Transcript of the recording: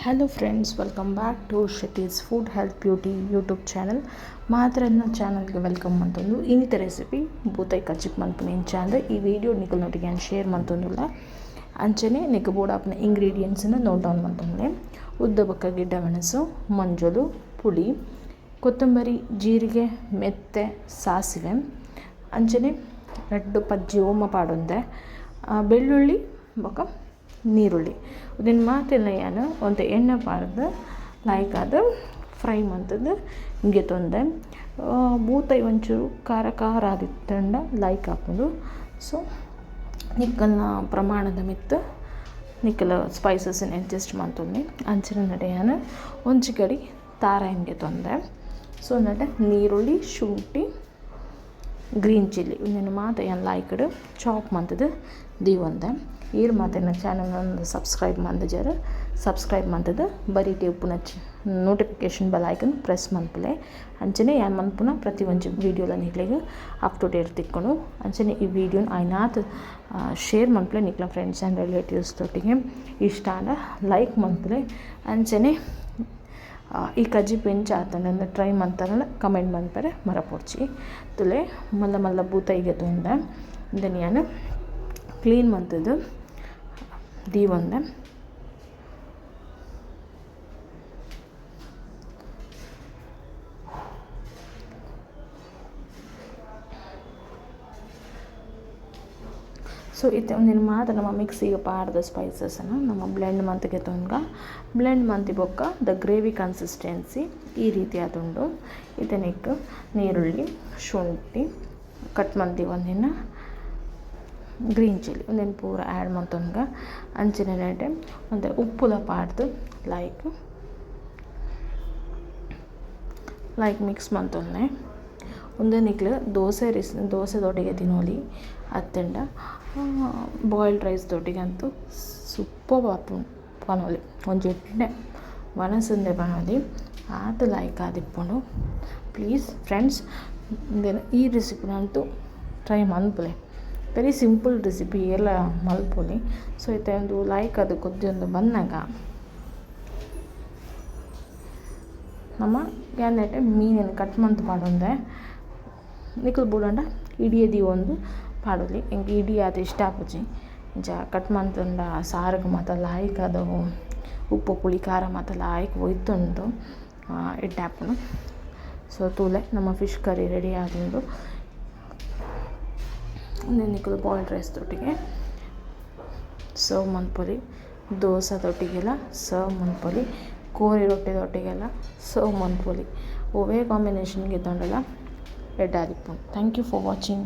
Hello friends, welcome back to Shruti's food health beauty YouTube channel. ಮಾತ್ರನ್ನ ಚಾನಲ್ಗೆ welcome ಅಂತಂದು ಇನ್ನಿತ recipe ಬೂತಾಯಿ ಕಚ್ಚಿಕ್ ಮಲ್ಪನೆ ಇಂಚಾಂದ ಈ ವಿಡಿಯೋ ನಿಕಲ್ ನೊಟ್ಟಿಗೆ ಶೇರ್ ಮಂತೊಂದುಲ್ಲ ಅಂಚನೆ ನಿಕ ಬೋಡಾಪ್ನ ಇಂಗ್ರೀಡಿಯೆಂಟ್ಸನ್ನು ನೋಟ್ ಡೌನ್ ಮಂತೊಂದೆ. ಉದ್ದ ಬಕ್ಕ ಗಿಡ್ಡ ಮೆಣಸು, ಮಂಜಲು, ಪುಳಿ, ಕೊತ್ತಂಬರಿ, ಜೀರಿಗೆ, ಮೆತ್ತೆ, ಸಾಸಿವೆ ಅಂಚನೆ ರೆಡ್ ಪಜ್ಜಿ ಓಮ ಪಾಡೊಂದೆ, ಬೆಳ್ಳುಳ್ಳಿ ಬೊಕ ನೀರುಳ್ಳಿ ಇದನ್ನು ಮಾತೆಲ್ಲ ಏನು ಒಂದು ಎಣ್ಣೆ ಪಾಡ್ದು ಲೈಕ್ ಅದು ಫ್ರೈ ಮಂತದ್ದು ಹಿಂಗೆ ತೊಂದೆ. ಬೂತಾಯಿ ಒಂಚೂರು ಖಾರ ಖಾರ ಆದಿತ್ತಂಡ ಲೈಕ್ ಹಾಕೋದು. ಸೊ ನಿಕ್ಕಲ್ನ ಪ್ರಮಾಣದ ಮಿತ್ತು ನಿಕ್ಕಲ ಸ್ಪೈಸಸ್ನ ಅಡ್ಜಸ್ಟ್ ಮಾಡ್ತೊಂದು ಅಂಚಿನ ನಡೆಯಾನ ಒಂಚಿ ಕಡೆ ತಾರ ಹಿಂಗೆ ತೊಂದೆ. ಸೊ ನಡೆ ನೀರುಳ್ಳಿ, ಶುಂಠಿ, ಗ್ರೀನ್ ಚಿಲ್ಲಿ ಇನ್ನೇನು ಮಾತು ಏನು ಲೈಕ್ಡ್ ಚಾಪ್ ಮಂತದ್ದು ದೀವೊಂದೆ. ಈರು ಮಾತಿನ ಚಾನಲ್ ಒಂದು ಸಬ್ಸ್ಕ್ರೈಬ್ ಮಂದಿಜರು ಸಬ್ಸ್ಕ್ರೈಬ್ ಮಂತದ್ದು ಬರೀಟಿ ಉಪ್ಪುನ ನೋಟಿಫಿಕೇಷನ್ ಬೆಲ್ ಐಕನ್ ಪ್ರೆಸ್ ಮನ್ಪಲೆ ಅಂಚನೆ ಏನು ಮನ್ಪುನ ಪ್ರತಿ ಒಂದು ವೀಡಿಯೋಲ ನಿಕ್ಲಿಗೆ ಅಪ್ ಟು ಡೇಟ್ ತಿಕ್ಕೊಂಡು ಅಂಚನೆ ಈ ವಿಡಿಯೋನ ಐನಾತ್ ಶೇರ್ ಮನ್ಪಲೆ ನಿಕ್ಲ ಫ್ರೆಂಡ್ಸ್ ಆ್ಯಂಡ್ ರಿಲೇಟಿವ್ಸ್ ತೊಟ್ಟಿಗೆ ಇಷ್ಟ ಆದ ಲೈಕ್ ಮನ್ಪಲೆ ಅಂಚನೆ ಈ ಕಜ್ಜಿ ಪೆಂಚ ಆತನ ಟ್ರೈ ಮಂತಾರಲ್ಲ ಕಮೆಂಟ್ ಮನ್ಪರೆ ಮರಪೊಡ್ಚಿ ತುಲೆ ಮಲ್ಲ ಮಲ್ಲ ಬೂತಾಯಿಗೆ ತೊಂದೆ ಇದನ್ನು ನಾನು ಕ್ಲೀನ್ ಮಂತದ್ದು ದೀವೊಂದೆ. ಸೊ ಇದು ಒಂದಿನ ಮಾತ್ರ ನಮ್ಮ ಮಿಕ್ಸಿಗೆ ಪಾಡ್ದ ಸ್ಪೈಸಸನ್ನು ನಮ್ಮ ಬ್ಲೆಂಡ್ ಮಂತಿಗೆ ತೊಂಗ ಬ್ಲೆಂಡ್ ಮಂತಿ ಬೊಕ್ಕ ದ ಗ್ರೇವಿ ಕನ್ಸಿಸ್ಟೆನ್ಸಿ ಈ ರೀತಿ ಆದುಂಡು. ಇದನ್ನಿಕ್ಕೆ ನೀರುಳ್ಳಿ, ಶುಂಠಿ ಕಟ್ ಮಂತಿ ಒಂದಿನ ಗ್ರೀನ್ ಚಿಲ್ಲಿ ಒಂದಿನ ಪೂರ ಆ್ಯಡ್ ಮಂತೊಂಗ ಅಂಚಿನ ನೆಡೆ ಒಂದು ಉಪ್ಪುಲ ಪಾಡ್ದು ಲೈಕ್ ಮಿಕ್ಸ್ ಮಂತೊಂದೆ. ಒಂದನಿಕ್ಲು ದೋಸೆ ದೊಡ್ಡಿಗೆ ತಿನ್ನೋಲಿ ಅತ್ತಂಡ ಬಾಯ್ಲ್ಡ್ ರೈಸ್ ದೊಡ್ಡಿಗಂತೂ ಸೂಪರ್ ಪನೋಲಿ ಒಂಜಿ ಎಣ್ಣೆ ಮನಸ್ಸಂದೆ ಪನೋಲಿ ಆತ ಲೈಕ್ ಆದಿಪ್ಪುಂಡು. ಪ್ಲೀಸ್ ಫ್ರೆಂಡ್ಸ್ ಈ ರೆಸಿಪಿನಂತೂ ಟ್ರೈ ಮಲ್ಪಲೆ ವೆರಿ ಸಿಂಪಲ್ ರೆಸಿಪಿ ಎಲ್ಲ ಮಲ್ಪೊಲಿ. ಸೊ ಒಂದು ಲೈಕ್ ಅದು ಕೊದ್ದೊಂದು ಬಂದಾಗ ನಮ್ಮ ಏನೆಟ್ಟೆ ಮೀನಿನ ಕಟ್ ಮಂತ್ ಪಾಡೊಂದೆ ನಿಖಲ್ ಬೂಡಂಡ ಇಡಿಯದಿ ಒಂದು ಪಾಡೋಲಿ ಹೆಂಗೆ ಇಡಿ ಅದು ಇಷ್ಟ ಆಪುಜಿ ಕಟ್ ಮಂತಂಡ ಸಾರಿಗೆ ಮಾತ್ರ ಲಾಯ್ಕ್ ಅದು ಉಪ್ಪು ಪುಳಿ ಖಾರ ಮಾತ್ರ ಲಾಯ್ಕ್ ಒಯ್ತುಂಡು ಇಟ್ಟಾಪುನು. ಸೊ ತೂಲೆ ನಮ್ಮ ಫಿಶ್ ಕರಿ ರೆಡಿ ಆದುಂಡು. ನಿಕ್ಕಲು ಬಾಯ್ಲ್ಡ್ ರೈಸ್ ತೊಟ್ಟಿಗೆ ಸರ್ವ್ ಮನ್ಪೊಲಿ, ದೋಸೆ ತೊಟ್ಟಿಗೆಲ್ಲ ಸರ್ವ್ ಮನ್ಪೊಲಿ, ಕೋರಿ ರೊಟ್ಟಿ ತೊಟ್ಟಿಗೆಲ್ಲ ಸರ್ವ್ ಮನ್ಪೊಲಿ. ಒವೇ ಕಾಂಬಿನೇಷನ್ಗೆ ತೊಂಡಲ್ಲ ರೆಡ್ ಆದಿಪ್ಪುಂಡು. Thank you for watching.